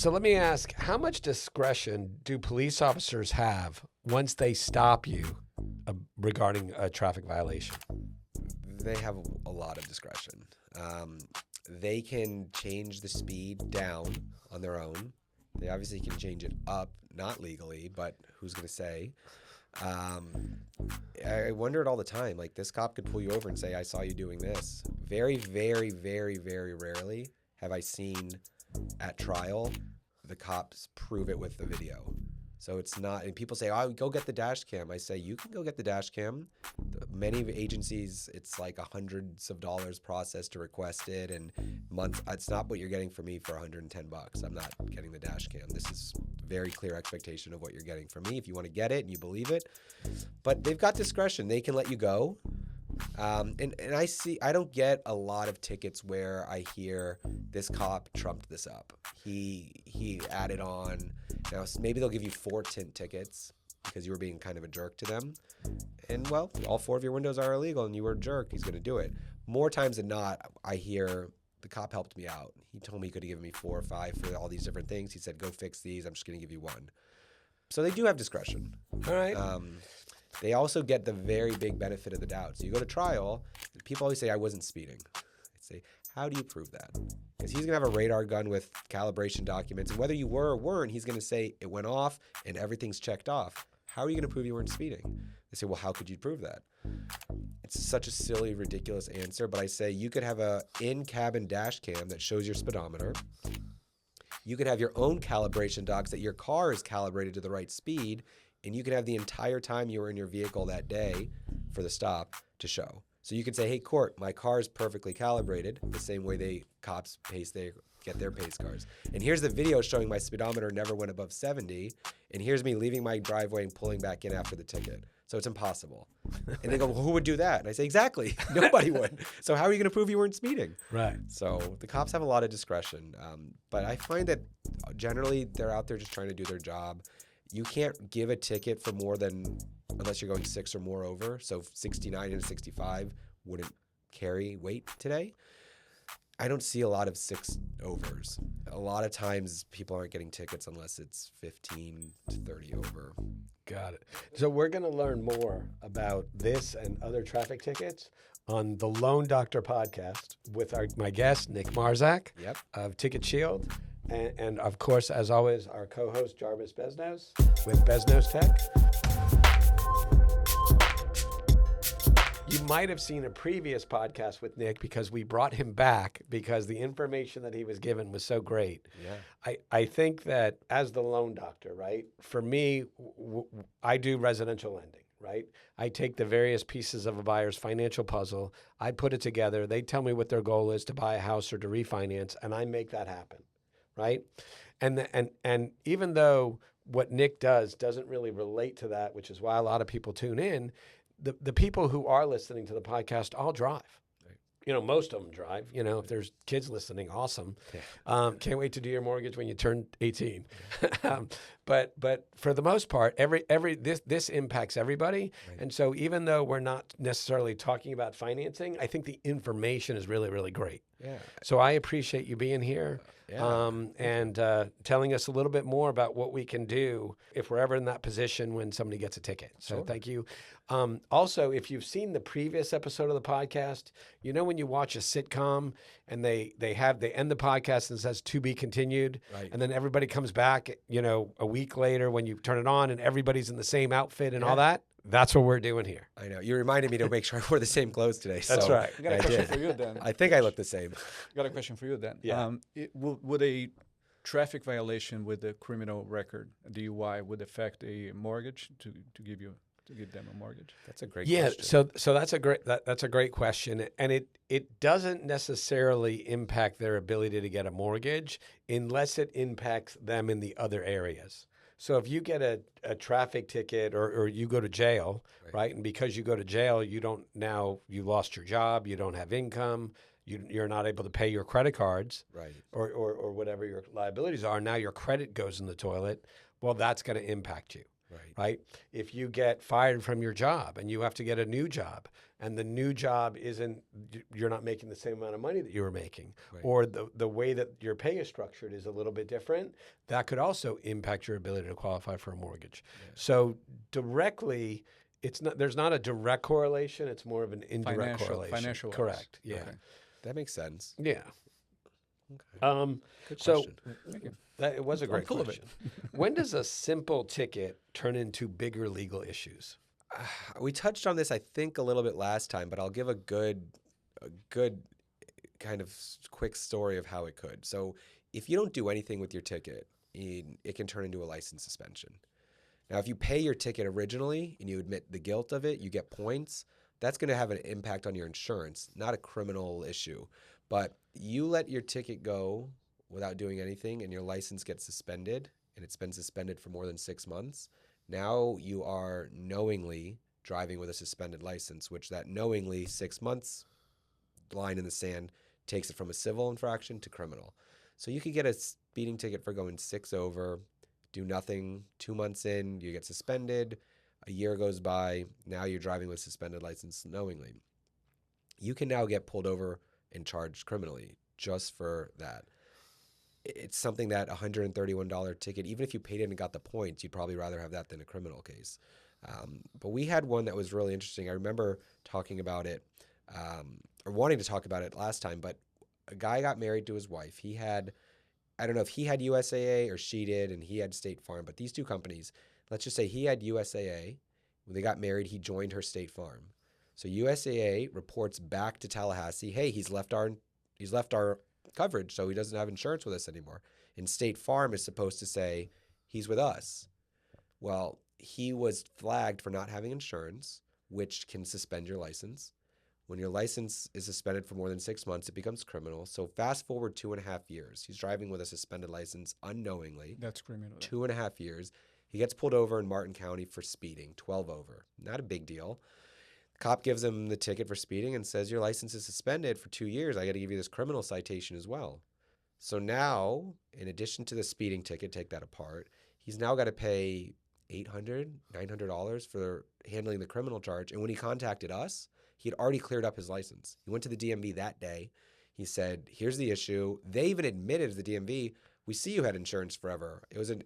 So let me ask, how much discretion do police officers have once they stop you regarding a traffic violation? They have a lot of discretion. They can change the speed down on their own. They obviously can change it up, not legally, but who's going to say? I wonder it all the time. Like, this cop could pull you over and say, I saw you doing this. Very, very, very, very rarely have I seen at trial the cops prove it with the video. So it's not, and people say, oh, go get the dash cam. I say, you can go get the dash cam. Many agencies, it's like hundreds of dollars process to request it, and months. It's not what you're getting from me for $110. I'm not getting the dash cam. This is very clear expectation of what you're getting from me if you want to get it and you believe it. But they've got discretion. They can let you go. And I don't get a lot of tickets where I hear this cop trumped this up. He added on. Now, maybe they'll give you 4 tint tickets because you were being kind of a jerk to them. And, well, all 4 of your windows are illegal and you were a jerk. He's going to do it. More times than not, I hear the cop helped me out. He told me he could have given me 4 or 5 for all these different things. He said, go fix these. I'm just going to give you 1. So they do have discretion. All right. They also get the very big benefit of the doubt. So you go to trial, people always say, I wasn't speeding. I say, how do you prove that? Because he's going to have a radar gun with calibration documents. And whether you were or weren't, he's going to say it went off and everything's checked off. How are you going to prove you weren't speeding? They say, well, how could you prove that? It's such a silly, ridiculous answer. But I say you could have a in-cabin dash cam that shows your speedometer. You could have your own calibration docs that your car is calibrated to the right speed. And you can have the entire time you were in your vehicle that day for the stop to show. So you can say, hey, court, my car is perfectly calibrated, the same way cops get their pace cars. And here's the video showing my speedometer never went above 70. And here's me leaving my driveway and pulling back in after the ticket. So it's impossible. And they go, well, who would do that? And I say, exactly. Nobody would. So how are you going to prove you weren't speeding? Right. So the cops have a lot of discretion. But I find that generally they're out there just trying to do their job. You can't give a ticket for more than, unless you're going 6 or more over. So 69 and 65 wouldn't carry weight today. I don't see a lot of 6 overs. A lot of times people aren't getting tickets unless it's 15 to 30 over. Got it. So we're going to learn more about this and other traffic tickets on the Lone Doctor podcast with my guest, Nick Marzuk of Ticket Shield. And of course, as always, our co-host, Jarvis Business with Business Tech. You might have seen a previous podcast with Nick because we brought him back because the information that he was given was so great. Yeah. I think that as the loan doctor, right, for me, I do residential lending, right? I take the various pieces of a buyer's financial puzzle, I put it together, they tell me what their goal is to buy a house or to refinance, and I make that happen. Right. And even though what Nick does doesn't really relate to that, which is why a lot of people tune in, the people who are listening to the podcast all drive. Right. You know, most of them drive. You know, if there's kids listening, awesome. Yeah. Can't wait to do your mortgage when you turn 18. But for the most part, this impacts everybody. Right. And so even though we're not necessarily talking about financing, I think the information is really, really great. Yeah. So I appreciate you being here. And telling us a little bit more about what we can do if we're ever in that position when somebody gets a ticket. So Thank you. Also, if you've seen the previous episode of the podcast, you know when you watch a sitcom and they end the podcast and it says to be continued, right. And then everybody comes back, you know, a week later when you turn it on and everybody's in the same outfit and all that. That's what we're doing here. I know. You reminded me to make sure I wore the same clothes today. That's right. I got a question for you then. I think I look the same. Got a question for you then. Yeah. Would a traffic violation with a criminal record, a DUI, would affect a mortgage to give them a mortgage? That's a great question. Yeah. So that's a great question, and it doesn't necessarily impact their ability to get a mortgage unless it impacts them in the other areas. So if you get a traffic ticket or you go to jail, right? And because you go to jail, you lost your job, you don't have income, you're not able to pay your credit cards, right? Or whatever your liabilities are. Now your credit goes in the toilet. Well, that's going to impact you. right? If you get fired from your job and you have to get a new job, and the new job you're not making the same amount of money that you were making, or the way that your pay is structured is a little bit different, that could also impact your ability to qualify for a mortgage. So directly, there's not a direct correlation. It's more of an indirect correlation. Financial. Correct. Yeah. Okay. That makes sense. Yeah. Okay. Good question. Thank you. It was a great full of it. question. When does a simple ticket turn into bigger legal issues? We touched on this, I think, a little bit last time, but I'll give a good kind of quick story of how it could. So if you don't do anything with your ticket, it can turn into a license suspension. Now, if you pay your ticket originally and you admit the guilt of it, you get points. That's going to have an impact on your insurance, not a criminal issue. But you let your ticket go without doing anything and your license gets suspended, and it's been suspended for more than 6 months. Now you are knowingly driving with a suspended license, which that knowingly 6 months line in the sand takes it from a civil infraction to criminal. So you could get a speeding ticket for going 6 over, do nothing, 2 months in, you get suspended, a year goes by, now you're driving with suspended license knowingly. You can now get pulled over and charged criminally just for that. It's something that $131 ticket, even if you paid it and got the points, you'd probably rather have that than a criminal case. But we had one that was really interesting. I remember talking about it, or wanting to talk about it last time, but a guy got married to his wife. He had, I don't know if he had USAA or she did, and he had State Farm, but these two companies, let's just say he had USAA. When they got married, he joined her State Farm. So USAA reports back to Tallahassee, hey, he's left our coverage, so he doesn't have insurance with us anymore. And State Farm is supposed to say, he's with us. Well, he was flagged for not having insurance, which can suspend your license. When your license is suspended for more than 6 months, it becomes criminal. So fast forward 2.5 years. He's driving with a suspended license unknowingly. That's criminal. 2.5 years. He gets pulled over in Martin County for speeding, 12 over. Not a big deal. Cop gives him the ticket for speeding and says, your license is suspended for 2 years. I got to give you this criminal citation as well. So now, in addition to the speeding ticket, take that apart, he's now got to pay $800, $900 for handling the criminal charge. And when he contacted us, he had already cleared up his license. He went to the DMV that day. He said, here's the issue. They even admitted to the DMV, we see you had insurance forever. It was a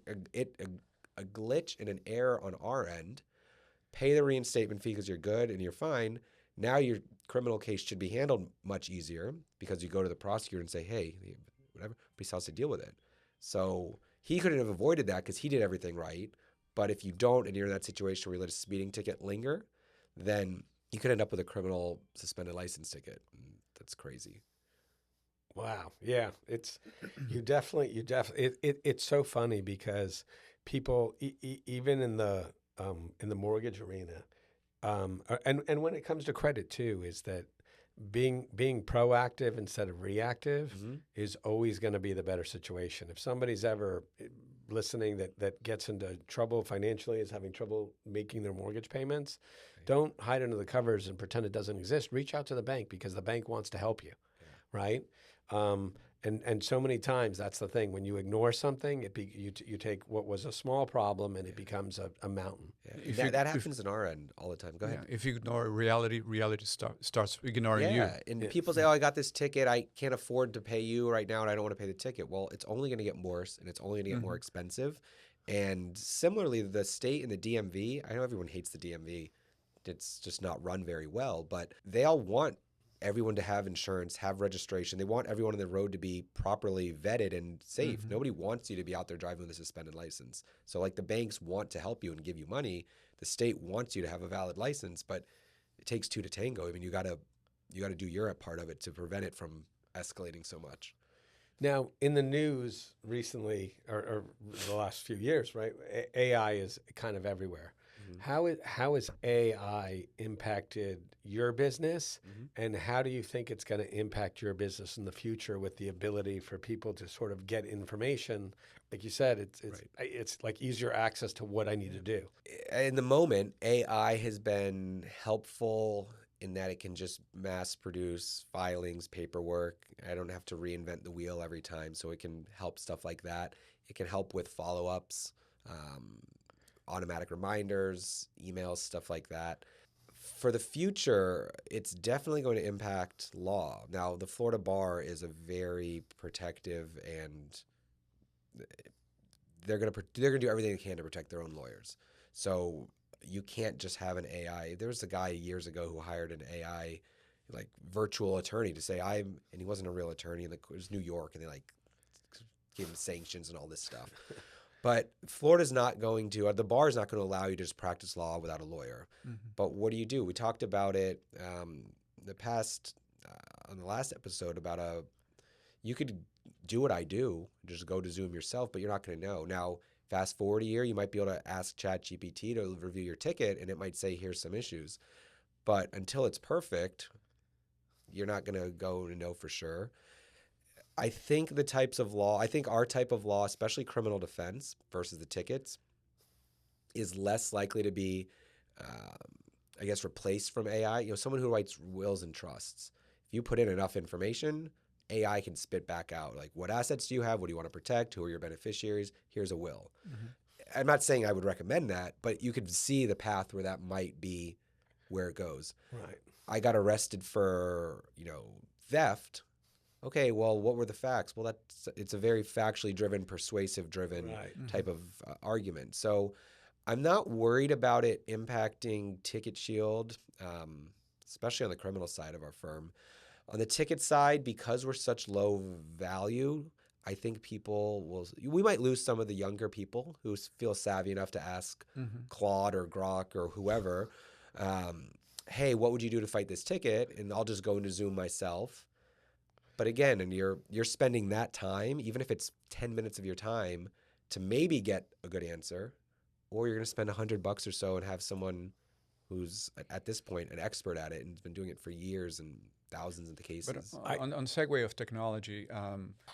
glitch and an error on our end. Pay the reinstatement fee because you're good and you're fine. Now your criminal case should be handled much easier because you go to the prosecutor and say, hey, whatever, but he still has to deal with it. So he couldn't have avoided that because he did everything right. But if you don't and you're in that situation where you let a speeding ticket linger, then you could end up with a criminal suspended license ticket. That's crazy. Wow. Yeah. It's it's so funny because people, even in the mortgage arena, and when it comes to credit too, is that being proactive instead of reactive is always going to be the better situation. If somebody's ever listening that gets into trouble financially, is having trouble making their mortgage payments, don't hide under the covers and pretend it doesn't exist. Reach out to the bank because the bank wants to help you, right? And so many times that's the thing. When you ignore something, you take what was a small problem and it becomes a mountain. Yeah. That happens in our end all the time. Go ahead. If you ignore reality starts ignoring you. And people say, oh, I got this ticket. I can't afford to pay you right now and I don't want to pay the ticket. Well, it's only going to get worse and it's only going to get more expensive. And similarly, the state and the DMV, I know everyone hates the DMV. It's just not run very well, but they all want everyone to have insurance, have registration. They want everyone on the road to be properly vetted and safe. Nobody wants you to be out there driving with a suspended license. So like the banks want to help you and give you money. The state wants you to have a valid license, but it takes two to tango. I mean, you got to do your part of it to prevent it from escalating so much. Now, in the news recently, or the last few years, right, AI is kind of everywhere. How has AI impacted your business, and how do you think it's going to impact your business in the future with the ability for people to sort of get information? Like you said, it's like easier access to what I need to do. In the moment, AI has been helpful in that it can just mass produce filings, paperwork. I don't have to reinvent the wheel every time, so it can help stuff like that. It can help with follow-ups. automatic reminders, emails, stuff like that. For the future, it's definitely going to impact law. Now, the Florida bar is a very protective, and they're going to do everything they can to protect their own lawyers. So you can't just have an AI. There was a guy years ago who hired an AI like virtual attorney to say and he wasn't a real attorney. It was New York, and they like gave him sanctions and all this stuff. But Florida's not going to, the bar is not going to allow you to just practice law without a lawyer. But what do? We talked about it on the last episode about you could do what I do, just go to Zoom yourself, but you're not going to know. Now, fast forward a year, you might be able to ask ChatGPT to review your ticket, and it might say, here's some issues. But until it's perfect, you're not going to go to know for sure. I think our type of law, especially criminal defense versus the tickets, is less likely to be, replaced from AI. Someone who writes wills and trusts. If you put in enough information, AI can spit back out, like, what assets do you have? What do you want to protect? Who are your beneficiaries? Here's a will. I'm not saying I would recommend that, but you could see the path where that might be where it goes. Right. I got arrested for, theft. Okay, well, what were the facts? Well, it's a very factually driven, persuasive driven type of argument. So I'm not worried about it impacting Ticket Shield, especially on the criminal side of our firm. On the ticket side, because we're such low value, I think we might lose some of the younger people who feel savvy enough to ask Claude or Grok or whoever, hey, what would you do to fight this ticket? And I'll just go into Zoom myself. But again, and you're spending that time, even if it's 10 minutes of your time, to maybe get a good answer, or you're going to spend $100 or so and have someone who's at this point an expert at it and has been doing it for years and thousands of the cases. But on segue of technology,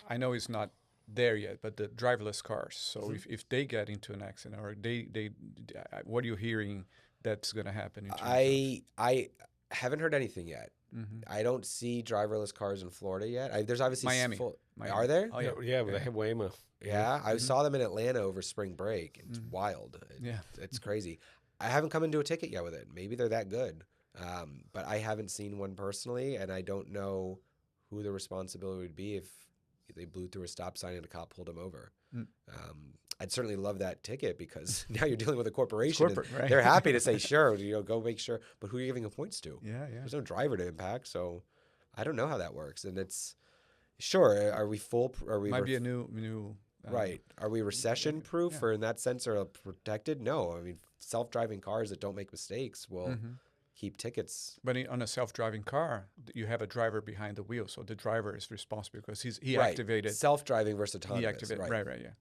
I know it's not there yet, but the driverless cars. So if they get into an accident, or what are you hearing that's going to happen? I haven't heard anything yet. I don't see driverless cars in Florida yet. There's obviously Miami. Are there? Oh, yeah. Yeah, they have Waymo. Yeah, I saw them in Atlanta over spring break. It's wild. It's crazy. I haven't come into a ticket yet with it. Maybe they're that good. But I haven't seen one personally, and I don't know who the responsibility would be if they blew through a stop sign and a cop pulled them over. I'd certainly love that ticket, because now you're dealing with a corporation. It's corporate, right? They're happy to say, sure, go make sure. But who are you giving the points to? Yeah. There's no driver to impact, so I don't know how that works. And it's, sure, are we full? Might be a new right. Are we recession proof, or in that sense are protected? No. I mean, self-driving cars that don't make mistakes will keep tickets. But on a self-driving car, you have a driver behind the wheel, so the driver is responsible because he activated self-driving versus autonomous. He activated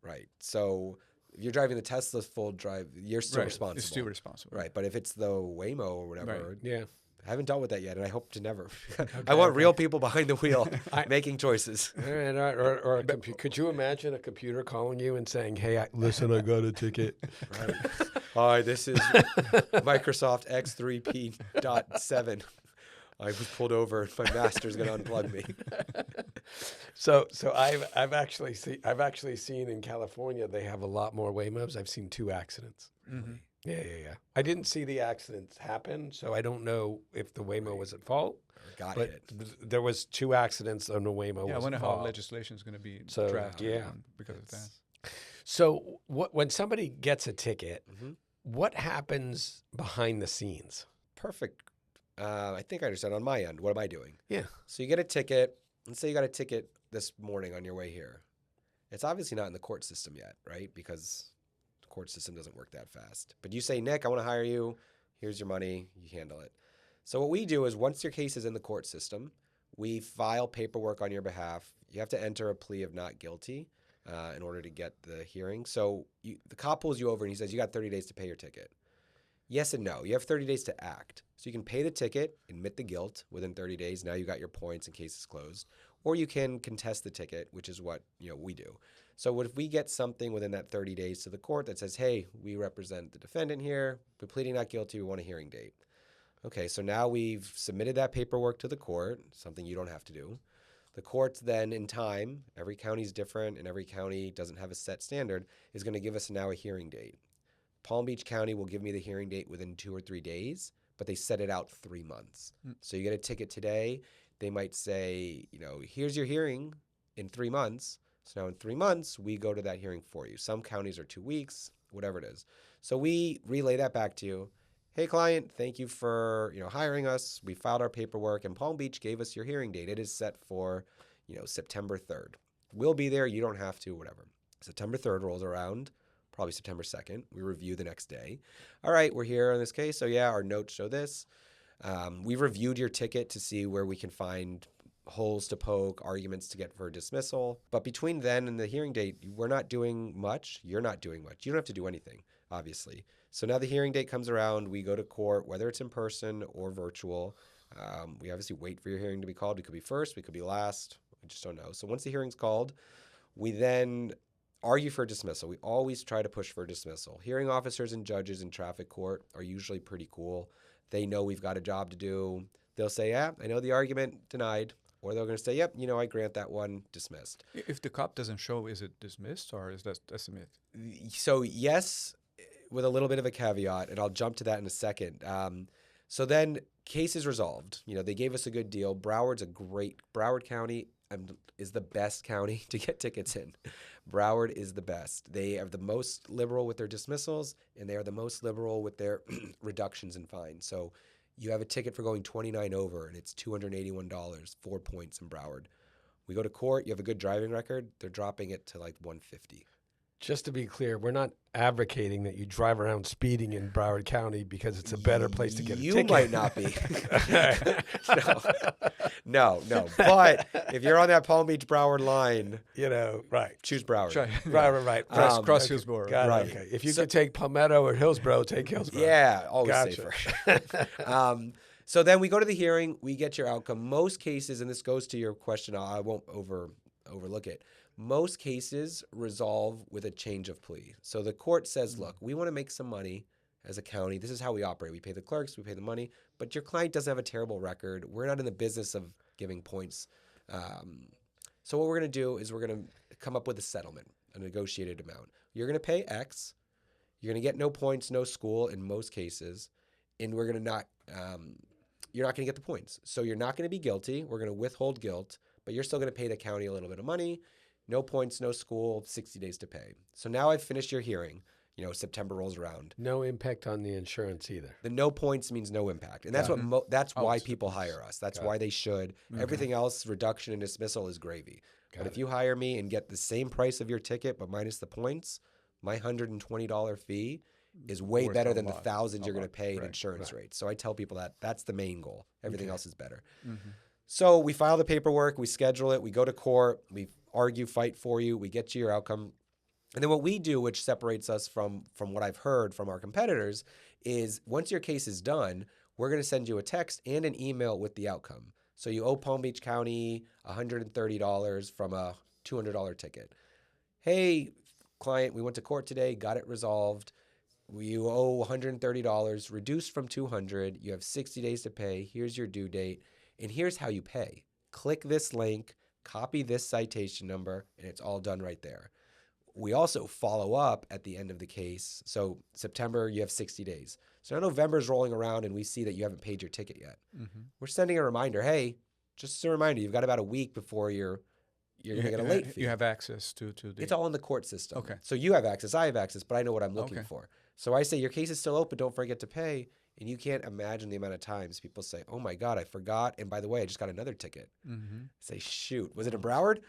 right. So if you're driving the Tesla's full drive, you're still responsible. You're still responsible. Right, but if it's the Waymo or whatever, I haven't dealt with that yet, and I hope to never. I want real people behind the wheel making choices. Or could you imagine a computer calling you and saying, "Hey, listen, I got a ticket." Right. Hi, this is Microsoft X3P.7. I was pulled over. My master's going to unplug me. So I've actually seen in California they have a lot more Waymos. I've seen 2 accidents. Yeah. I didn't see the accidents happen, so I don't know if the Waymo was at fault. But there was 2 accidents on the Waymo. Yeah, I wonder how legislation is going to be drafted because of that. So when somebody gets a ticket, what happens behind the scenes? Perfect. I think I understand on my end. What am I doing? Yeah. So you get a ticket. Let's say you got a ticket this morning on your way here. It's obviously not in the court system yet, right? Because the court system doesn't work that fast. But you say, Nick, I want to hire you. Here's your money. You handle it. So what we do is once your case is in the court system, we file paperwork on your behalf. You have to enter a plea of not guilty in order to get the hearing. So the cop pulls you over and he says, you got 30 days to pay your ticket. Yes and no. You have 30 days to act. So you can pay the ticket, admit the guilt within 30 days. Now you got your points and case is closed. Or you can contest the ticket, which is what we do. So if we get something within that 30 days to the court that says, hey, we represent the defendant here, we're pleading not guilty, we want a hearing date. Okay, so now we've submitted that paperwork to the court, something you don't have to do. The courts then, in time, every county is different and every county doesn't have a set standard, is going to give us now a hearing date. Palm Beach County will give me the hearing date within 2 or 3 days, but they set it out 3 months. So you get a ticket today, they might say, here's your hearing in 3 months. So now in 3 months, we go to that hearing for you. Some counties are 2 weeks, whatever it is. So we relay that back to you. Hey, client, thank you for hiring us. We filed our paperwork, and Palm Beach gave us your hearing date. It is set for September 3rd. We'll be there. You don't have to, whatever. September 3rd rolls around, probably September 2nd. We review the next day. All right, we're here on this case. So yeah, our notes show this. We reviewed your ticket to see where we can find holes to poke, arguments to get for dismissal. But between then and the hearing date, we're not doing much. You're not doing much. You don't have to do anything, obviously. So now the hearing date comes around. We go to court, whether it's in person or virtual. We obviously wait for your hearing to be called. It could be first, it could be last. We just don't know. So once the hearing's called, we then argue for dismissal. We always try to push for dismissal. Hearing officers and judges in traffic court are usually pretty cool. They know we've got a job to do. They'll say, yeah, I know the argument, denied. Or they're going to say, yep, I grant that one, dismissed. If the cop doesn't show, is it dismissed, or is that's a myth? So yes, with a little bit of a caveat, and I'll jump to that in a second. So then case is resolved. They gave us a good deal. Broward County is the best county to get tickets in. Broward is the best. They are the most liberal with their dismissals, and they are the most liberal with their reductions in fines. So you have a ticket for going 29 over, and it's $281, 4 points in Broward. We go to court, you have a good driving record, they're dropping it to like 150. Just to be clear, we're not advocating that you drive around speeding in Broward County because it's a better place to get a ticket. You might not be. No. But if you're on that Palm Beach Broward line, right, choose Broward. Right. Cross Hillsborough. Right. Okay. If you could take Palmetto or Hillsborough, take Hillsborough. Yeah, always Gotcha. safer. So then we go to the hearing, we get your outcome. Most cases, and this goes to your question, I won't overlook it. Most cases resolve with a change of plea. So the court says, look, we want to make some money as a county. This is how we operate. We pay the clerks, we pay the money, but your client doesn't have a terrible record. We're not in the business of giving points. So what we're going to do is we're going to come up with a settlement, a negotiated amount. You're going to pay X. You're going to get no points, no school in most cases, and we're going to you're not going to get the points. So you're not going to be guilty. We're going to withhold guilt, but you're still going to pay the county a little bit of money. No points, no school, 60 days to pay. So now I've finished your hearing. September rolls around. No impact on the insurance either. The no points means no impact. And that's that's why people hire us. That's why they should. Everything else, reduction and dismissal, is gravy. But if you hire me and get the same price of your ticket but minus the points, my $120 fee is way better than the thousands you're going to pay in insurance rates. So I tell people that's the main goal. Everything else is better. So we file the paperwork, we schedule it, we go to court, we argue, fight for you, we get you your outcome. And then what we do, which separates us from what I've heard from our competitors, is once your case is done, we're going to send you a text and an email with the outcome. So you owe Palm Beach County $130 from a $200 ticket. Hey, client, we went to court today, got it resolved. You owe $130, reduced from $200. You have 60 days to pay. Here's your due date. And here's how you pay. Click this link, copy this citation number, and it's all done right there. We also follow up at the end of the case. So September, you have 60 days. So now November's rolling around and we see that you haven't paid your ticket yet. We're sending a reminder, hey, just as a reminder, you've got about a week before you're going to get a late fee. You have access to the... It's all in the court system. Okay. So you have access, I have access, but I know what I'm looking for. So I say, your case is still open, don't forget to pay. And you can't imagine the amount of times people say, oh my God, I forgot. And by the way, I just got another ticket. I say, shoot, was it in Broward?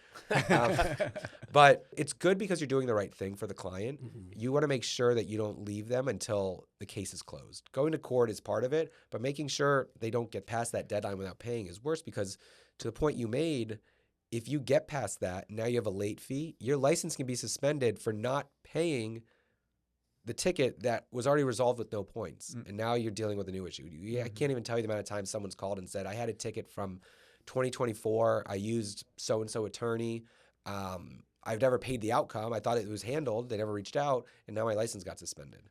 But it's good because you're doing the right thing for the client. You want to make sure that you don't leave them until the case is closed. Going to court is part of it, but making sure they don't get past that deadline without paying is worse, because to the point you made, if you get past that, now you have a late fee, your license can be suspended for not paying the ticket that was already resolved with no points. And now you're dealing with a new issue. I can't even tell you the amount of times someone's called and said, I had a ticket from 2024. I used so-and-so attorney. I've never paid the outcome. I thought it was handled. They never reached out. And now my license got suspended.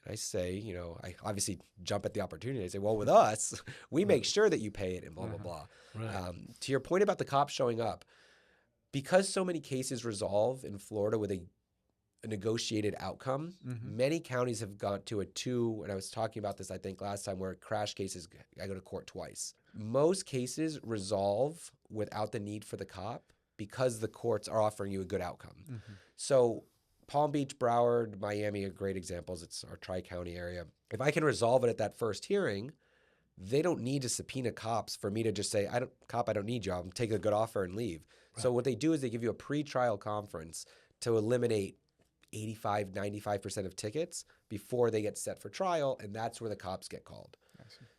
And I say, I obviously jump at the opportunity. I say, well, with us, we make sure that you pay it and blah, blah, blah. To your point about the cops showing up, because so many cases resolve in Florida with a a negotiated outcome. Many counties have gone to a 2, and I was talking about this, I think, last time, where crash cases, I go to court twice. Most cases resolve without the need for the cop because the courts are offering you a good outcome. So Palm Beach, Broward, Miami are great examples. It's our tri-county area. If I can resolve it at that first hearing, they don't need to subpoena cops for me to just say, I don't need you. I'll take a good offer and leave. Right. So what they do is they give you a pre-trial conference to eliminate 85, 95% of tickets before they get set for trial, and that's where the cops get called.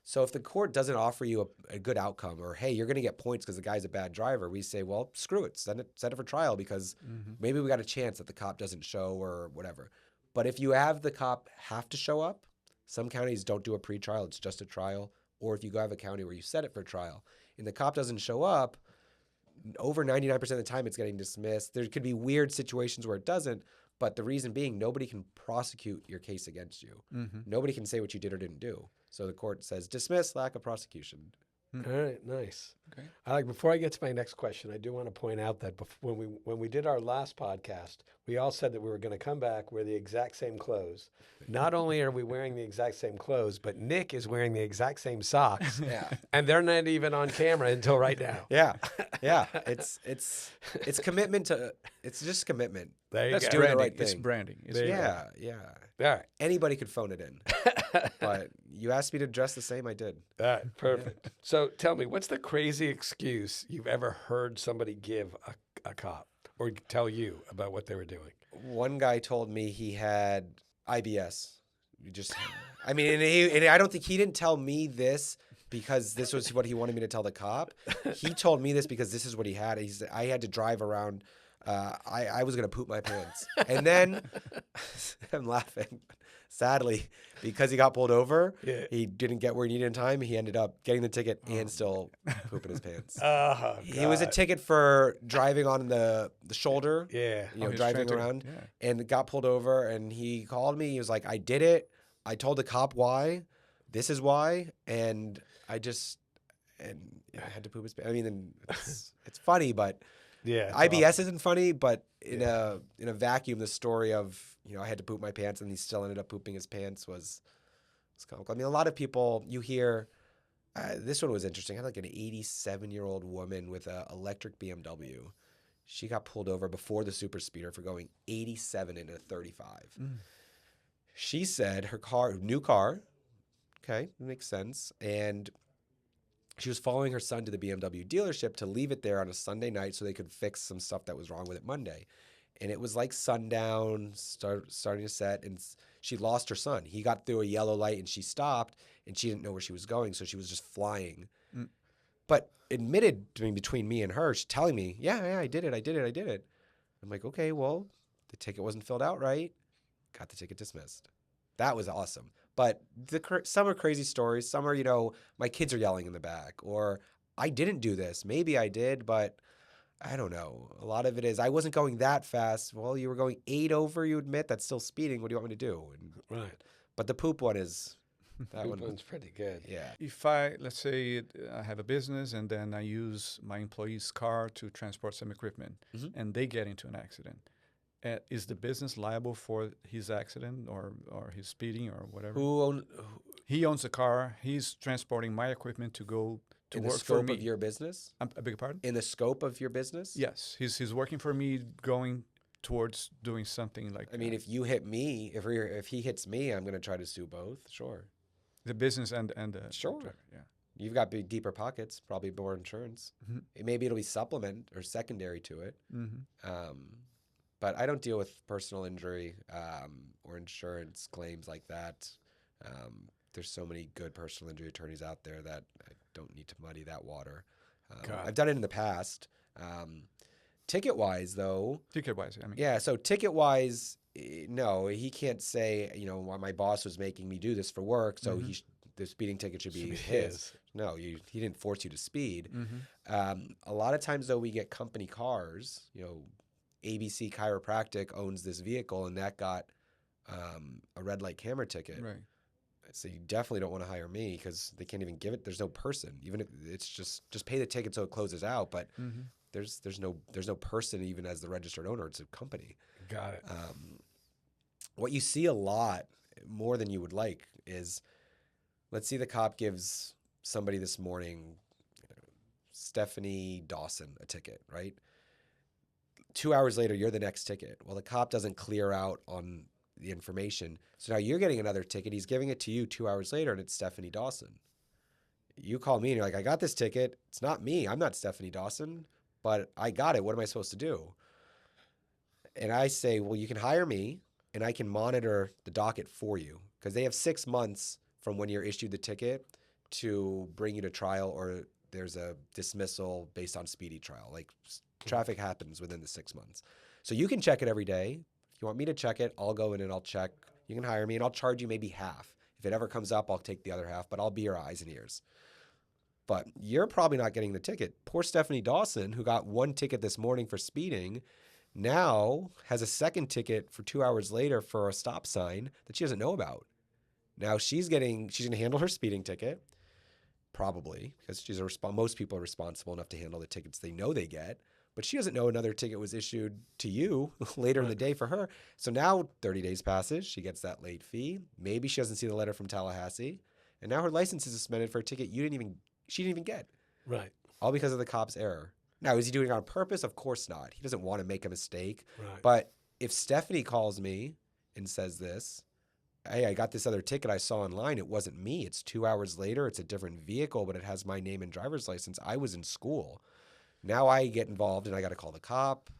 So if the court doesn't offer you a good outcome, or, hey, you're going to get points because the guy's a bad driver, we say, well, screw it, set it for trial, because maybe we got a chance that the cop doesn't show or whatever. But if you have the cop have to show up, some counties don't do a pre-trial, it's just a trial. Or if you go have a county where you set it for trial and the cop doesn't show up, over 99% of the time it's getting dismissed. There could be weird situations where it doesn't, but the reason being, nobody can prosecute your case against you. Nobody can say what you did or didn't do. So the court says, dismiss, lack of prosecution. All right, nice. Okay. Before I get to my next question, I do want to point out that when we did our last podcast, we all said that we were going to come back wear the exact same clothes. Not only are we wearing the exact same clothes, but Nick is wearing the exact same socks. And they're not even on camera until right now. Yeah. It's commitment to. It's just commitment. That's doing the right thing. It's branding. Yeah. All right. Anybody could phone it in. But you asked me to dress the same, I did. All right, perfect. So tell me, what's the crazy excuse you've ever heard somebody give a cop or tell you about what they were doing? One guy told me he had IBS. And I don't think he didn't tell me this because this was what he wanted me to tell the cop. He told me this because this is what he had. He said, I had to drive around. I was going to poop my pants. And then I'm laughing. Sadly, because he got pulled over, he didn't get where he needed in time. He ended up getting the ticket and still pooping his pants. It was a ticket for driving on the shoulder. Driving around, and got pulled over. And he called me. He was like, "I did it. I told the cop why. This is why." And I had to poop his pants. I mean, it's funny, but. Yeah, IBS awesome. Isn't funny, but in a vacuum, the story of I had to poop my pants and he still ended up pooping his pants was comical. I mean, a lot of people you hear. This one was interesting. I had like an 87-year-old woman with an electric BMW. She got pulled over before the super speeder for going 87 in a 35. She said her new car. Okay, makes sense, and. She was following her son to the BMW dealership to leave it there on a Sunday night so they could fix some stuff that was wrong with it Monday. And it was like sundown, starting to set, and she lost her son. He got through a yellow light and she stopped, and she didn't know where she was going, so she was just flying. But admitted to me, between me and her, she's telling me, yeah, I did it. I'm like, okay, well, the ticket wasn't filled out right. Got the ticket dismissed. That was awesome. But some are crazy stories. Some are, my kids are yelling in the back, or I didn't do this. Maybe I did, but I don't know. A lot of it is I wasn't going that fast. Well, you were going 8 over, you admit. That's still speeding. What do you want me to do? Right. But the poop one is... That one's pretty good. Yeah. If let's say I have a business and then I use my employee's car to transport some equipment and they get into an accident. Is the business liable for his accident or his speeding or whatever? He owns the car. He's transporting my equipment to go to work for me. In the scope of your business? I beg your pardon? In the scope of your business? Yes. He's working for me, going towards doing something like that. I mean, if you hit me, if he hits me, I'm going to try to sue both. Sure. The business and the sure. Driver, yeah. You've got deeper pockets, probably more insurance. Maybe it'll be supplement or secondary to it. But I don't deal with personal injury or insurance claims like that. There's so many good personal injury attorneys out there that I don't need to muddy that water. I've done it in the past. Ticket-wise, though. Ticket-wise, I mean. Yeah, so ticket-wise, no, he can't say, why my boss was making me do this for work, so the speeding ticket should be his. No, he didn't force you to speed. A lot of times, though, we get company cars, ABC Chiropractic owns this vehicle, and that got a red light camera ticket. Right. So you definitely don't want to hire me because they can't even give it. There's no person. Even if it's just pay the ticket so it closes out. But there's no person even as the registered owner. It's a company. Got it. what you see a lot more than you would like is, let's see, the cop gives somebody this morning, Stephanie Dawson, a ticket, right? 2 hours later, you're the next ticket. Well, the cop doesn't clear out on the information. So now you're getting another ticket. He's giving it to you 2 hours later, and it's Stephanie Dawson. You call me and you're like, I got this ticket. It's not me. I'm not Stephanie Dawson, but I got it. What am I supposed to do? And I say, well, you can hire me and I can monitor the docket for you, because they have 6 months from when you're issued the ticket to bring you to trial, or there's a dismissal based on speedy trial. Like, traffic happens within the 6 months. So you can check it every day. If you want me to check it, I'll go in and I'll check. You can hire me and I'll charge you maybe half. If it ever comes up, I'll take the other half, but I'll be your eyes and ears. But you're probably not getting the ticket. Poor Stephanie Dawson, who got 1 ticket this morning for speeding, now has a second ticket for 2 hours later for a stop sign that she doesn't know about. Now she's going to handle her speeding ticket, probably, because most people are responsible enough to handle the tickets they know they get. But she doesn't know another ticket was issued to you later in the day for her. So now 30 days passes. She gets that late fee. Maybe she doesn't see the letter from Tallahassee. And now her license is suspended for a ticket she didn't even get. Right. All because of the cop's error. Now, is he doing it on purpose? Of course not. He doesn't want to make a mistake. Right. But if Stephanie calls me and says this, hey, I got this other ticket I saw online. It wasn't me. It's 2 hours later. It's a different vehicle, but it has my name and driver's license. I was in school. Now I get involved and I got to call the cop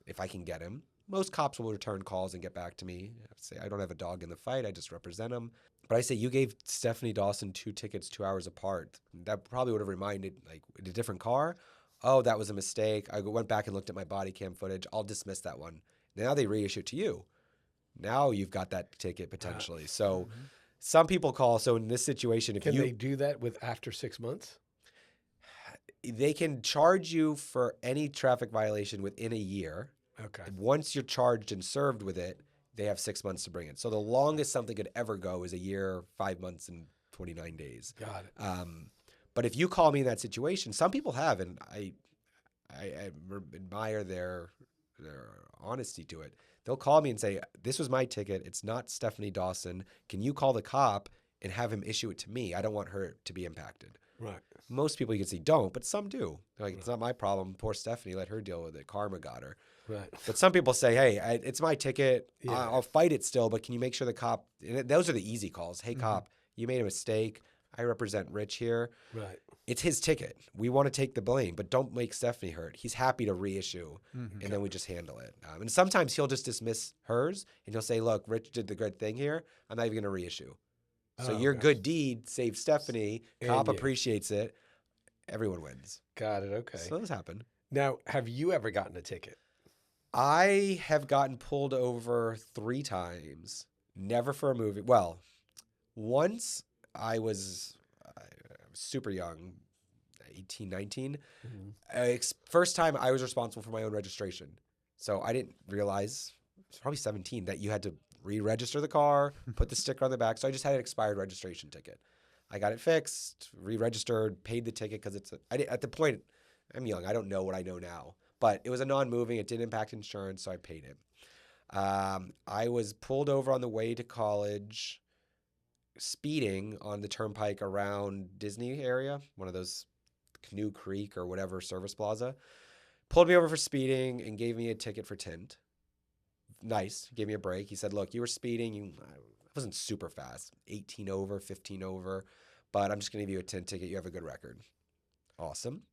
if I can get him. Most cops will return calls and get back to me. I say, I don't have a dog in the fight. I just represent them. But I say, you gave Stephanie Dawson 2 tickets 2 hours apart. That probably would have reminded, like, in a different car. Oh, that was a mistake. I went back and looked at my body cam footage. I'll dismiss that one. Now they reissue it to you. Now you've got that ticket potentially. So some people call. So in this situation, if Can they do that with after 6 months? They can charge you for any traffic violation within a year. Okay. Once you're charged and served with it, they have 6 months to bring it. So the longest something could ever go is a year, 5 months, and 29 days. Got it. But if you call me in that situation, some people have, and I admire their honesty to it. They'll call me and say, this was my ticket. It's not Stephanie Dawson. Can you call the cop and have him issue it to me? I don't want her to be impacted. Right. Most people you can see don't, but some do. They're like, it's not my problem. Poor Stephanie, let her deal with it. Karma got her. Right. But some people say, hey, it's my ticket. Yeah. I'll fight it still, but can you make sure the cop, and those are the easy calls. Hey, cop, you made a mistake. I represent Rich here. Right. It's his ticket. We want to take the blame, but don't make Stephanie hurt. He's happy to reissue, and then we just handle it. And sometimes he'll just dismiss hers, and he'll say, look, Rich did the good thing here. I'm not even going to reissue. So your good deed saved Stephanie. Cop appreciates it. Everyone wins. Got it. Okay. So those happen. Now, have you ever gotten a ticket? I have gotten pulled over 3 times. Never for a movie. Well, once I was super young, 18, 19. First time I was responsible for my own registration. So I didn't realize, it's probably 17, that you had to re-register the car, put the sticker on the back. So I just had an expired registration ticket. I got it fixed, re-registered, paid the ticket because at the point, I'm young. I don't know what I know now. But it was a non-moving. It didn't impact insurance, so I paid it. I was pulled over on the way to college, speeding on the turnpike around Disney area, one of those Canoe Creek or whatever service plaza. Pulled me over for speeding and gave me a ticket for tint. Nice. Gave me a break. He said, look, you were speeding. I wasn't super fast. 18 over, 15 over. But I'm just going to give you a tint ticket. You have a good record. Awesome.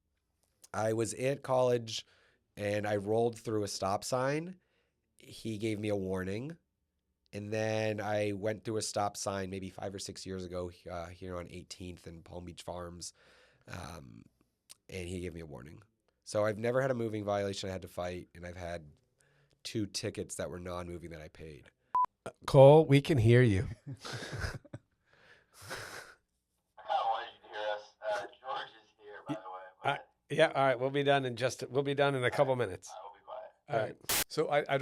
I was at college and I rolled through a stop sign. He gave me a warning. And then I went through a stop sign maybe 5 or 6 years ago here on 18th and Palm Beach Farms. And he gave me a warning. So I've never had a moving violation I had to fight. And I've had 2 tickets that were non-moving that I paid. Cole, we can hear you. I kind of wanted you to hear us. George is here, by the way. But Yeah. All right. We'll be done in a couple minutes. I will be quiet. All right. So I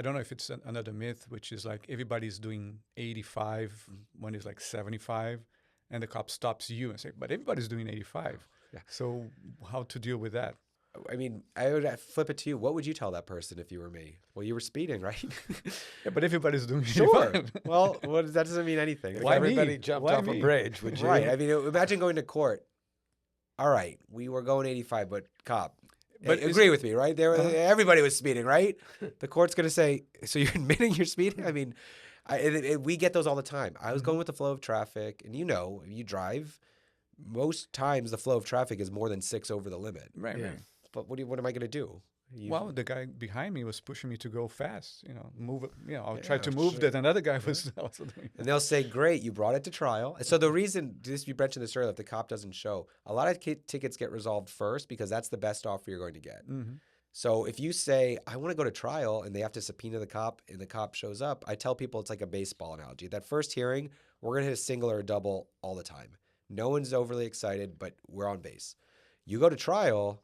don't know if it's another myth, which is like everybody's doing 85 when it's like 75, and the cop stops you and say, but everybody's doing 85. Yeah. So how to deal with that? I mean, I would flip it to you. What would you tell that person if you were me? Well, you were speeding, right? Yeah, but everybody's doing Sure. fine. Well, that doesn't mean anything. If Why everybody me? jumped Why off a me? bridge, would you? Right. I mean, imagine going to court. All right, we were going 85, but cop, But agree with me, right? There, Uh-huh. everybody was speeding, right? The court's going to say, so you're admitting you're speeding? I mean, we get those all the time. I was going with the flow of traffic, and you drive. Most times, the flow of traffic is more than 6 over the limit. Right, Yeah. right. But what am I going to do? Well, the guy behind me was pushing me to go fast. Move it. I'll try Yeah, to move sure. that another guy was also doing. And they'll say, great, you brought it to trial. And so the reason, you mentioned this earlier, if the cop doesn't show, a lot of tickets get resolved first because that's the best offer you're going to get. Mm-hmm. So if you say, I want to go to trial, and they have to subpoena the cop, and the cop shows up, I tell people it's like a baseball analogy. That first hearing, we're going to hit a single or a double all the time. No one's overly excited, but we're on base. You go to trial,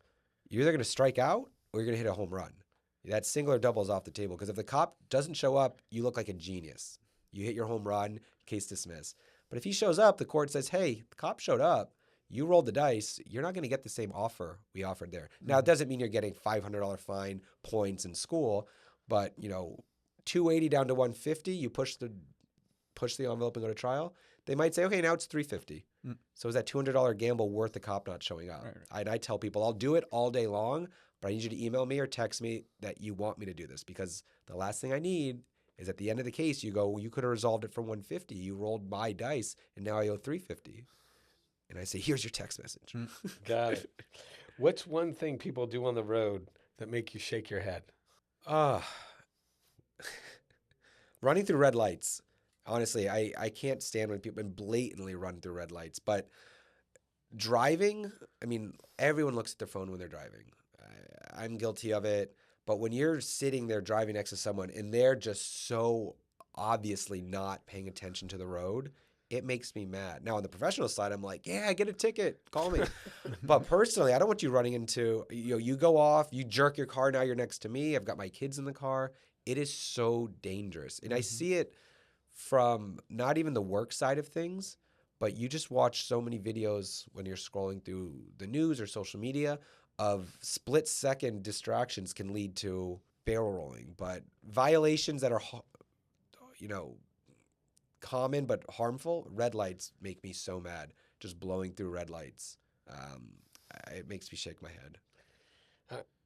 you're either going to strike out or you're going to hit a home run. That single or double is off the table because if the cop doesn't show up, you look like a genius. You hit your home run, case dismissed. But if he shows up, the court says, hey, the cop showed up. You rolled the dice. You're not going to get the same offer we offered there. Now, it doesn't mean you're getting $500 fine, points in school, but, 280 down to 150, you push the envelope and go to trial. They might say, okay, now it's $350. So is that $200 gamble worth the cop not showing up? Right. And I tell people, I'll do it all day long, but I need you to email me or text me that you want me to do this because the last thing I need is at the end of the case, you go, well, you could have resolved it for 150. You rolled my dice, and now I owe 350. And I say, here's your text message. Got it. What's one thing people do on the road that make you shake your head? Running through red lights. Honestly, I can't stand when people blatantly run through red lights. But driving, I mean, everyone looks at their phone when they're driving. I'm guilty of it. But when you're sitting there driving next to someone and they're just so obviously not paying attention to the road, it makes me mad. Now, on the professional side, I'm like, yeah, get a ticket. Call me. But personally, I don't want you running into, you go off, you jerk your car, now you're next to me. I've got my kids in the car. It is so dangerous. And I see it from not even the work side of things, but you just watch so many videos when you're scrolling through the news or social media of split-second distractions can lead to barrel rolling. But violations that are, common but harmful, red lights make me so mad. Just blowing through red lights, it makes me shake my head.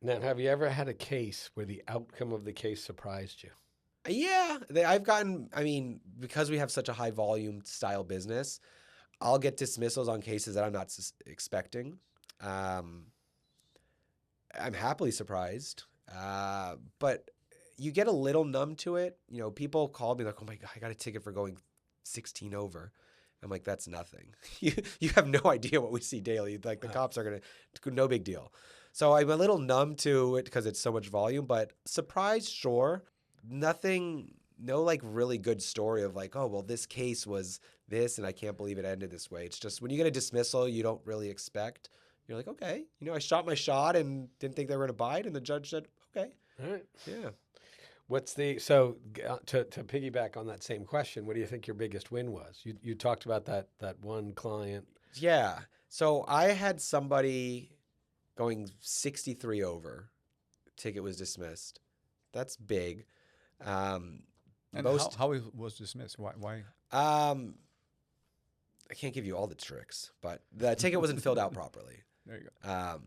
Now, have you ever had a case where the outcome of the case surprised you? Yeah, I've gotten, because we have such a high volume style business, I'll get dismissals on cases that I'm not expecting. I'm happily surprised, but you get a little numb to it. People call me like, oh my God, I got a ticket for going 16 over. I'm like, that's nothing. You have no idea what we see daily. Like the cops are no big deal. So I'm a little numb to it because it's so much volume, but surprised, sure. Nothing, no like really good story of like, oh, well, this case was this and I can't believe it ended this way. It's just when you get a dismissal you don't really expect, you're like, okay, I shot my shot and didn't think they were going to buy it. And the judge said, okay. All right. Yeah. So to piggyback on that same question, what do you think your biggest win was? You talked about that one client. Yeah. So I had somebody going 63 over. Ticket was dismissed. That's big. And how it was dismissed? Why? I can't give you all the tricks, but the ticket wasn't filled out properly. There you go.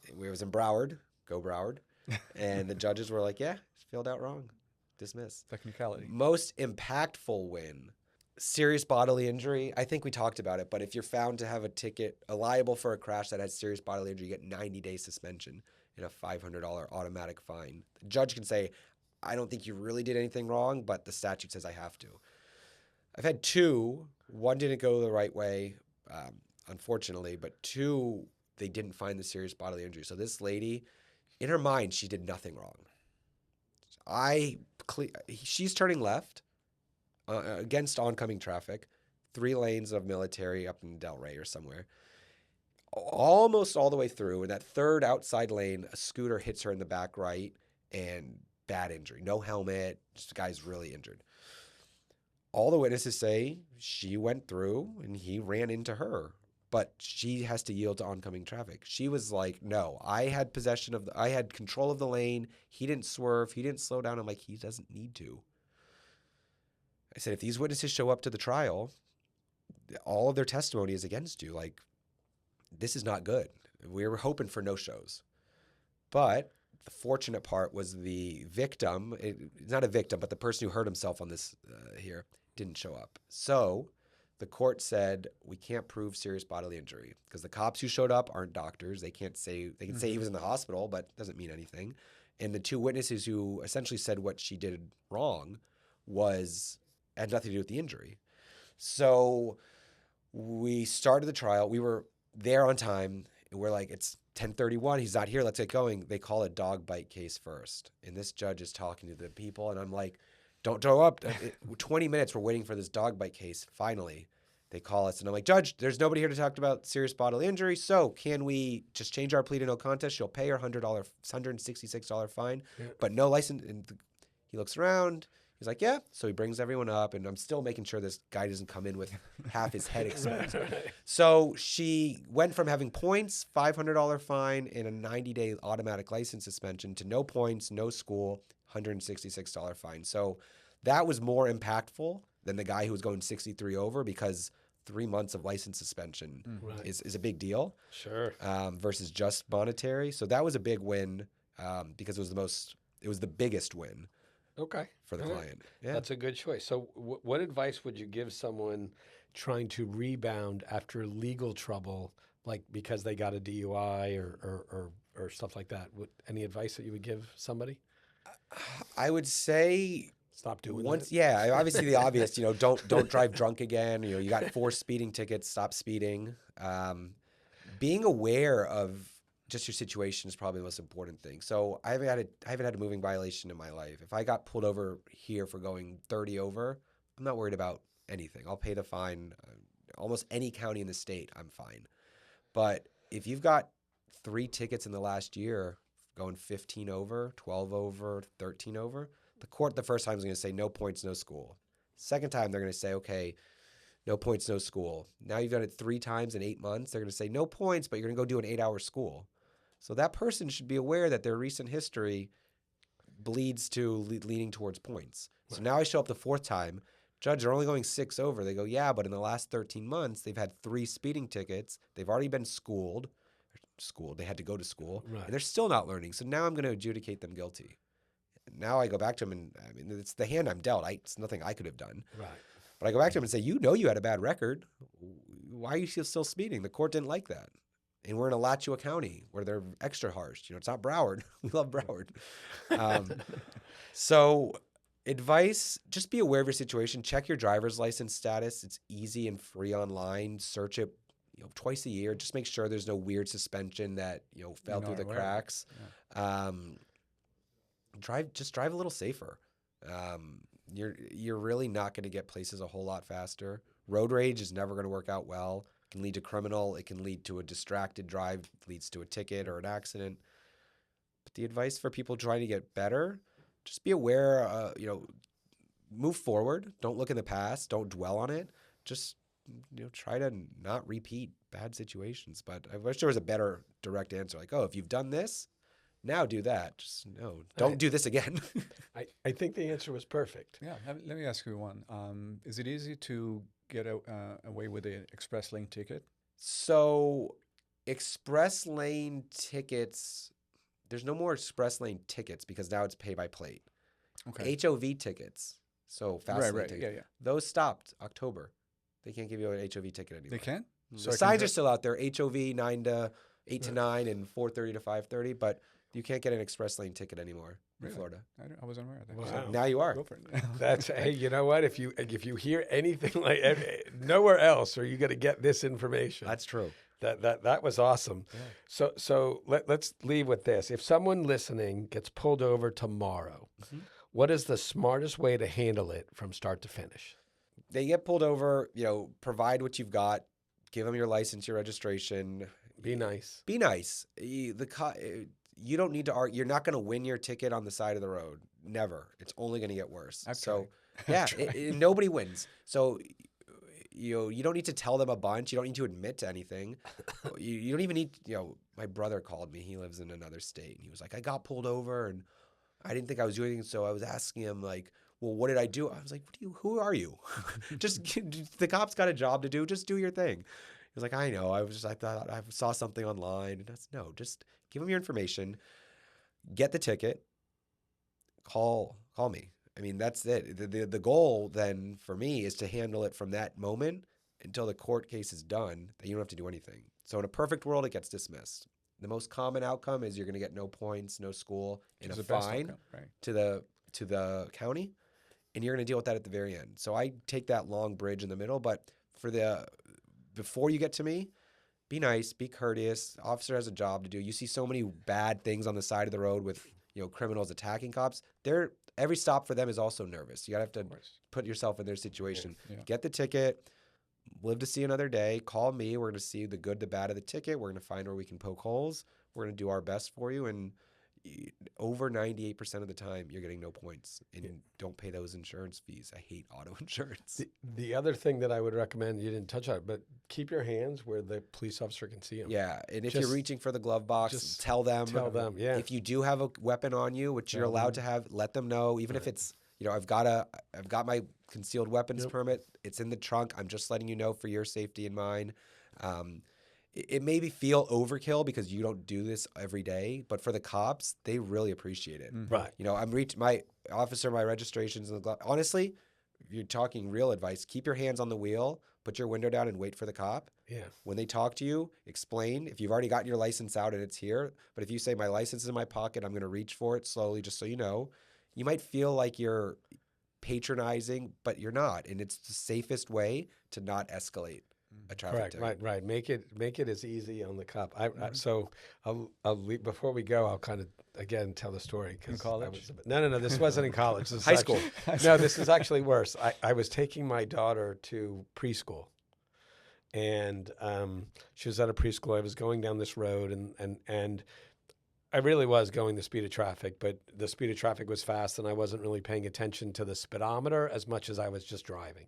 It was in Broward. Go Broward. And the judges were like, yeah, it's filled out wrong. Dismiss. Technicality. Most impactful win. Serious bodily injury. I think we talked about it, but if you're found to have a ticket, liable for a crash that has serious bodily injury, you get 90-day suspension and a $500 automatic fine. The judge can say, I don't think you really did anything wrong, but the statute says I have to. I've had two. One didn't go the right way, unfortunately, but two, they didn't find the serious bodily injury. So this lady, in her mind, she did nothing wrong. She's turning left against oncoming traffic, 3 lanes of military up in Delray or somewhere, almost all the way through. In that third outside lane, a scooter hits her in the back right and bad injury. No helmet. Just the guy's really injured. All the witnesses say she went through and he ran into her. but she has to yield to oncoming traffic. She was like, no, I had I had control of the lane. He didn't swerve. He didn't slow down. I'm like, he doesn't need to. I said, if these witnesses show up to the trial, all of their testimony is against you. Like, this is not good. We were hoping for no shows. But the fortunate part was the victim, not a victim, but the person who hurt himself on this here didn't show up. So the court said, we can't prove serious bodily injury because the cops who showed up aren't doctors. They can say he was in the hospital, but it doesn't mean anything. And the two witnesses who essentially said what she did wrong had nothing to do with the injury. So we started the trial. We were there on time. And we're like, it's 10:31. He's not here. Let's get going. They call a dog bite case first. And this judge is talking to the people. And I'm like, don't throw up. 20 minutes we're waiting for this dog bite case. Finally, they call us. And I'm like, Judge, there's nobody here to talk about serious bodily injury. So can we just change our plea to no contest? She'll pay her $166 fine, but no license. And he looks around. He's like, yeah. So he brings everyone up, and I'm still making sure this guy doesn't come in with half his head exposed. So she went from having points, $500 fine, and a 90-day automatic license suspension to no points, no school, $166 fine. So that was more impactful than the guy who was going 63 over because 3 months of license suspension is a big deal. Sure. Versus just monetary. So that was a big win because it was the biggest win. Okay. For the client. Yeah. That's a good choice. So what advice would you give someone trying to rebound after legal trouble, like because they got a DUI or stuff like that? Any advice that you would give somebody? I would say stop doing once. that. Yeah, obviously the obvious. Don't drive drunk again. You got 4 speeding tickets. Stop speeding. Being aware of just your situation is probably the most important thing. So I haven't had a moving violation in my life. If I got pulled over here for going 30 over, I'm not worried about anything. I'll pay the fine. Almost any county in the state, I'm fine. But if you've got 3 tickets in the last year going 15 over, 12 over, 13 over, the court the first time is going to say no points, no school. Second time, they're going to say, okay, no points, no school. Now you've done it 3 times in 8 months. They're going to say no points, but you're going to go do an 8-hour school. So that person should be aware that their recent history bleeds to leaning towards points. Right. So now I show up the 4th time. Judge, they're only going 6 over. They go, yeah, but in the last 13 months, they've had 3 speeding tickets. They've already been schooled. They had to go to school. Right. And they're still not learning. So now I'm going to adjudicate them guilty. Now I go back to him, and I mean, it's the hand I'm dealt. It's nothing I could have done. Right. But I go back to him and say, you had a bad record. Why are you still speeding? The court didn't like that. And we're in Alachua County where they're extra harsh. It's not Broward. We love Broward. So advice, just be aware of your situation. Check your driver's license status. It's easy and free online. Search it twice a year. Just make sure there's no weird suspension that fell through the cracks. Yeah. Drive a little safer. You're really not going to get places a whole lot faster. Road rage is never going to work out well. It can lead to criminal. It can lead to a distracted drive, leads to a ticket or an accident. But the advice for people trying to get better, just be aware, move forward. Don't look in the past. Don't dwell on it. Just, try to not repeat bad situations. But I wish there was a better direct answer. Like, if you've done this, now do that. Just don't do this again. I think the answer was perfect. Yeah. Let me ask you one. Is it easy to get away with the express lane ticket? So express lane tickets, there's no more express lane tickets because now it's pay by plate. Okay. HOV tickets, so fast lane tickets, yeah. Those stopped October. They can't give you an HOV ticket anymore. They can't? So the signs are still out there, HOV 8 to 9 and 4:30 to 5:30, but you can't get an express lane ticket anymore in Florida. I wasn't aware of that. Wow. So now you are. Go for it. That's hey, you know what? If you hear anything like nowhere else, are you going to get this information? That's true. That was awesome. Yeah. So let's leave with this. If someone listening gets pulled over tomorrow, what is the smartest way to handle it from start to finish? They get pulled over. Provide what you've got. Give them your license, your registration. Be nice. Be nice. You don't need to argue. You're not going to win your ticket on the side of the road. Never. It's only going to get worse. So, yeah, nobody wins. So you don't need to tell them a bunch. You don't need to admit to anything. You don't even need, my brother called me. He lives in another state. And he was like, I got pulled over and I didn't think I was doing anything. So I was asking him like, well, what did I do? I was like, who are you? The cops got a job to do. Just do your thing. He was like, I know. I thought I saw something online. And no, just give them your information, get the ticket, call me. I mean, that's it. The goal then for me is to handle it from that moment until the court case is done, that you don't have to do anything. So in a perfect world, it gets dismissed. The most common outcome is you're going to get no points, no school, and a fine to the county, and you're going to deal with that at the very end. So I take that long bridge in the middle, but before you get to me, be nice, be courteous. Officer has a job to do. You see so many bad things on the side of the road with criminals attacking cops. Every stop for them is also nervous. You gotta have to put yourself in their situation. Yeah. Get the ticket, live to see another day. Call me. We're gonna see the good, the bad of the ticket. We're gonna find where we can poke holes. We're gonna do our best for you. And over 98% of the time, you're getting no points. And don't pay those insurance fees. I hate auto insurance. The other thing that I would recommend, you didn't touch on it, but keep your hands where the police officer can see them. Yeah, and if you're reaching for the glove box, tell them. Yeah. If you do have a weapon on you, which you're allowed to have, let them know. Even if it's, I've got my concealed weapons permit. It's in the trunk. I'm just letting you know for your safety and mine. It maybe feel overkill because you don't do this every day, but for the cops, they really appreciate it. Mm-hmm. Right. I'm my officer, my registrations in the glove. Honestly, if you're talking real advice, keep your hands on the wheel, put your window down and wait for the cop. Yeah. When they talk to you, explain. If you've already gotten your license out and it's here, but if you say my license is in my pocket, I'm going to reach for it slowly just so you know, you might feel like you're patronizing, but you're not. And it's the safest way to not escalate a traffic ticket. Right. Make it as easy on the cop. So I'll leave, before we go, I'll kind of again tell the story. In college? No. This wasn't in college. This is High school. No, this is actually worse. I was taking my daughter to preschool, and she was at a preschool. I was going down this road, and I really was going the speed of traffic, but the speed of traffic was fast, and I wasn't really paying attention to the speedometer as much as I was just driving.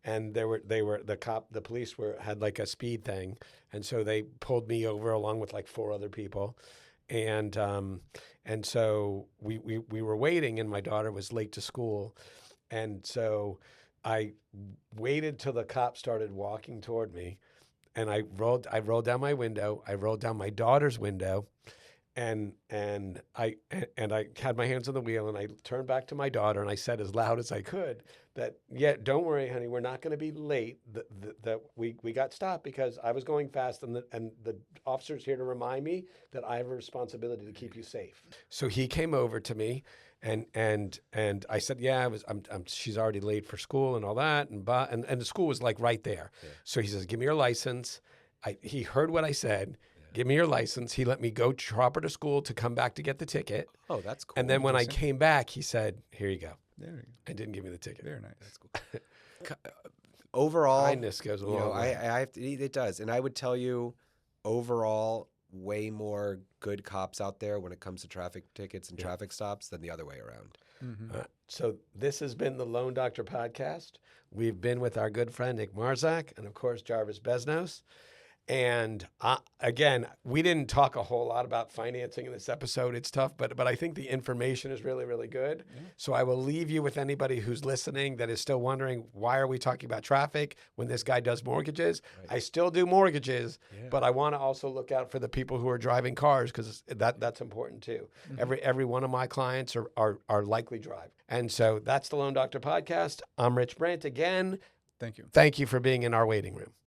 And the police had like a speed thing, and so they pulled me over along with like 4 other people, and so we were waiting, and my daughter was late to school, and so I waited till the cop started walking toward me, and I rolled down my window, I rolled down my daughter's window, and I had my hands on the wheel, and I turned back to my daughter, and I said as loud as I could that, don't worry, honey, we're not going to be late. That we got stopped because I was going fast, and the officer's here to remind me that I have a responsibility to keep you safe. So he came over to me, and I said, she's already late for school and all that, and the school was like right there. Yeah. So he says, give me your license. He heard what I said. Give me your license. He let me go drop her to school to come back to get the ticket. Oh, that's cool. And then when I came back, he said, here you go. There you go. And didn't give me the ticket. Very nice. That's cool. Overall, kindness goes a long way. It does. And I would tell you, overall, way more good cops out there when it comes to traffic tickets and traffic stops than the other way around. Mm-hmm. So this has been the Loan Doctor Podcast. We've been with our good friend Nick Marzuk and, of course, Jarvis Business. And again, we didn't talk a whole lot about financing in this episode. It's tough, but I think the information is really, really good. Yeah. So I will leave you with anybody who's listening that is still wondering, why are we talking about traffic when this guy does mortgages? Right. I still do mortgages, but I want to also look out for the people who are driving cars, because that's important too. Mm-hmm. Every one of my clients are likely drive. And so that's the Loan Doctor Podcast. I'm Rich Brandt again. Thank you. Thank you for being in our waiting room.